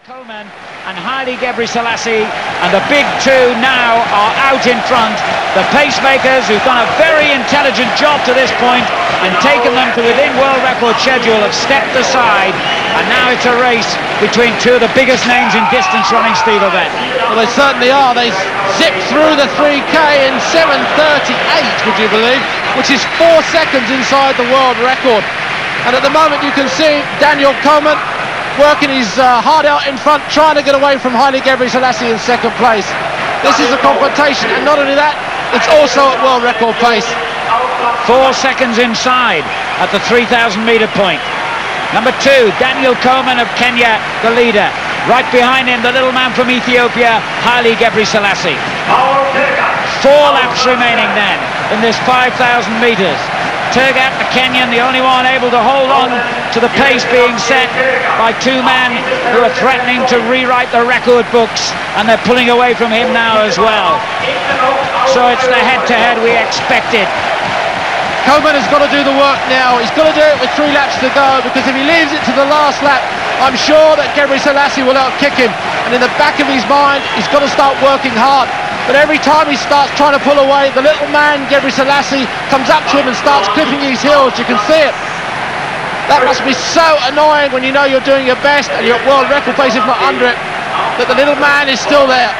Coleman and Haile Gebreselassies, and the big two now are out in front. The pacemakers, who've done a very intelligent job to this point and taken them to within world record schedule, have stepped aside, and now it's a race between two of the biggest names in distance running, Steve Evett. Well, they certainly are. They zipped through the 3K in 7:38, would you believe, which is 4 seconds inside the world record. And at the moment you can see Daniel Coleman working his heart out in front, trying to get away from Haile Gebreselassies in second place. This is a confrontation, and not only that, it's also at world record pace. 4 seconds inside at the 3,000 metre point. Number 2, Daniel Coleman of Kenya, the leader. Right behind him, the little man from Ethiopia, Haile Gebreselassies. 4 laps remaining then in this 5,000 metres. Tergat, the Kenyan, the only one able to hold on to the pace being set by two men who are threatening to rewrite the record books, and they're pulling away from him now as well. So it's the head-to-head we expected. Coleman has got to do the work now. He's got to do it with 3 laps to go, because if he leaves it to the last lap, I'm sure that Gebreselassies will outkick him, and in the back of his mind he's got to start working hard. But every time he starts trying to pull away, the little man Gebreselassies comes up to him and starts clipping his heels. You can see it. That must be so annoying when you know you're doing your best and you're at world record pace, if not under it, that the little man is still there.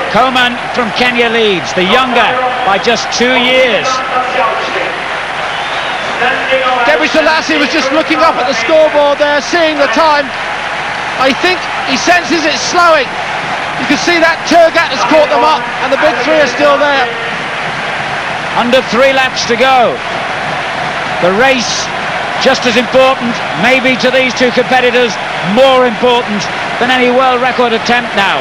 Coleman from Kenya leads, the younger by just 2 years. Gebreselassies was just looking up at the scoreboard there, seeing the time. I think he senses it's slowing. You can see that Tergat has caught them up, and the big three are still there. Under 3 laps to go. The race just as important, maybe to these two competitors, more important than any world record attempt now.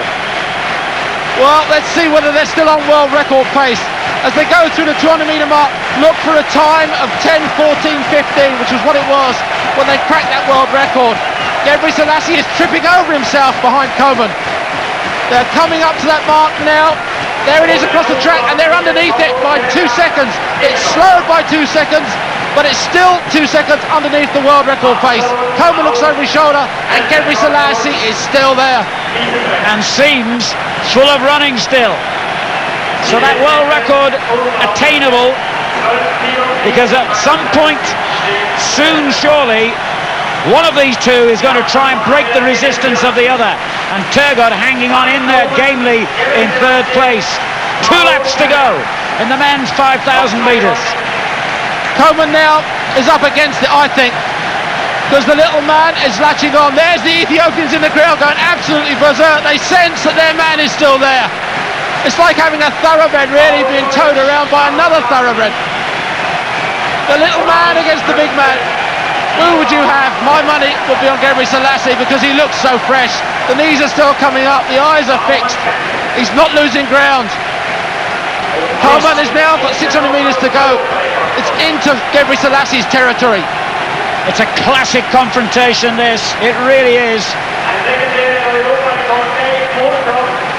Well, let's see whether they're still on world record pace. As they go through the 200 metre mark, look for a time of 10:14:15, which was what it was when they cracked that world record. Gebreselassies is tripping over himself behind Coleman. They're coming up to that mark now. There it is across the track, and they're underneath it by 2 seconds. It's slowed by 2 seconds, but it's still 2 seconds underneath the world record pace. Coleman looks over his shoulder, and Gebreselassies is still there. And seems full of running still. So that world record attainable, because at some point, soon surely, one of these two is going to try and break the resistance of the other. And Tergat hanging on in there gamely in 3rd place. 2 laps to go in the men's 5,000 metres. Coleman now is up against it, I think, because the little man is latching on. There's the Ethiopians in the crowd going absolutely berserk. They sense that their man is still there. It's like having a thoroughbred really being towed around by another thoroughbred. The little man against the big man. Who would you have? My money would be on Gebreselassies, because he looks so fresh. The knees are still coming up, the eyes are fixed. He's not losing ground. Coleman has now got 600 metres to go. It's into Gebreselassies' territory. It's a classic confrontation, this. It really is.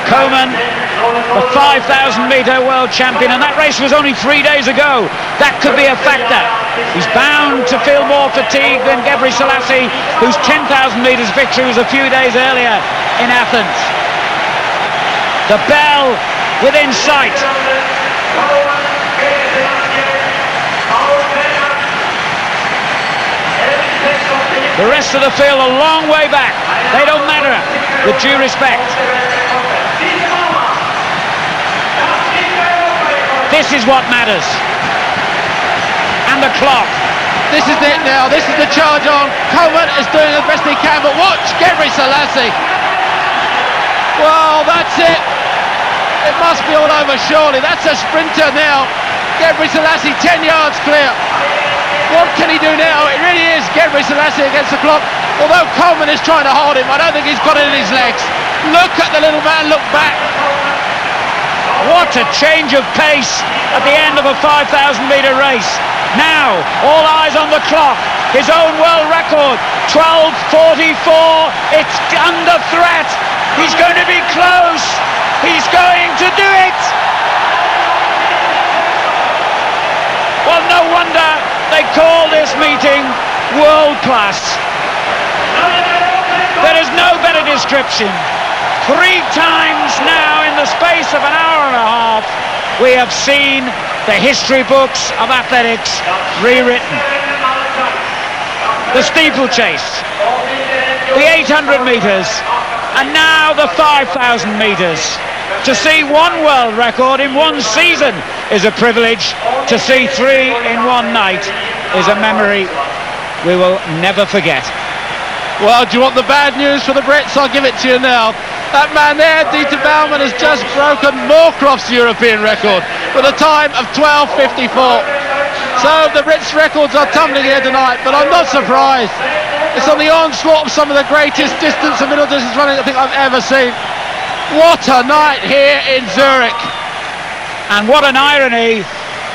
Coleman, the 5,000 metre world champion, and that race was only 3 days ago. That could be a factor. He's bound to feel more fatigue than Gebreselassies, whose 10,000 metres victory was a few days earlier in Athens. The bell within sight. The rest of the field a long way back. They don't matter, with due respect. This is what matters. And the clock. This is it now. This is the charge on. Coleman is doing the best he can, but watch Gebreselassies. Well, that's it. It must be all over, surely. That's a sprinter now. Gebreselassies 10 yards clear. What can he do now? It really is Gebreselassies against the clock. Although Coleman is trying to hold him, I don't think he's got it in his legs. Look at the little man, look back. What a change of pace at the end of a 5,000 metre race. Now, all eyes on the clock. His own world record, 12:44. It's under threat. He's going to be close. He's going to do it. Well, no wonder they call this meeting world class. description. 3 times now in the space of an hour and a half, we have seen the history books of athletics rewritten. The steeplechase, the 800 metres, and now the 5,000 metres. To see one world record in one season is a privilege. To see 3 in one night is a memory we will never forget. Well, do you want the bad news for the Brits? I'll give it to you now. That man there, Dieter Baumann, has just broken Moorcroft's European record with a time of 12:54. So the Brits' records are tumbling here tonight, but I'm not surprised. It's on the onslaught of some of the greatest distance and middle distance running I think I've ever seen. What a night here in Zurich. And what an irony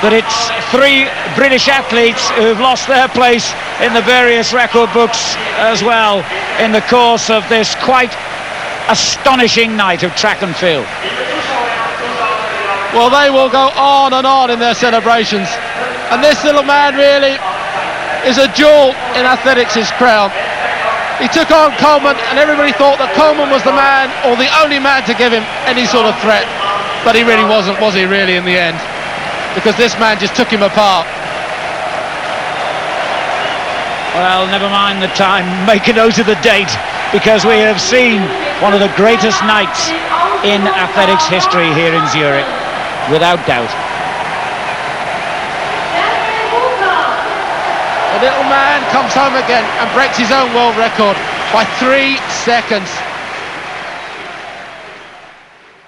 that it's 3 British athletes who've lost their place in the various record books as well in the course of this quite astonishing night of track and field. Well, they will go on and on in their celebrations. And this little man really is a jewel in athletics' crown. He took on Coleman, and everybody thought that Coleman was the man, or the only man, to give him any sort of threat. But he really wasn't, was he, really, in the end? Because this man just took him apart. Well, never mind the time, make a note of the date, because we have seen one of the greatest nights in athletics history here in Zurich, without doubt. The little man comes home again and breaks his own world record by 3 seconds.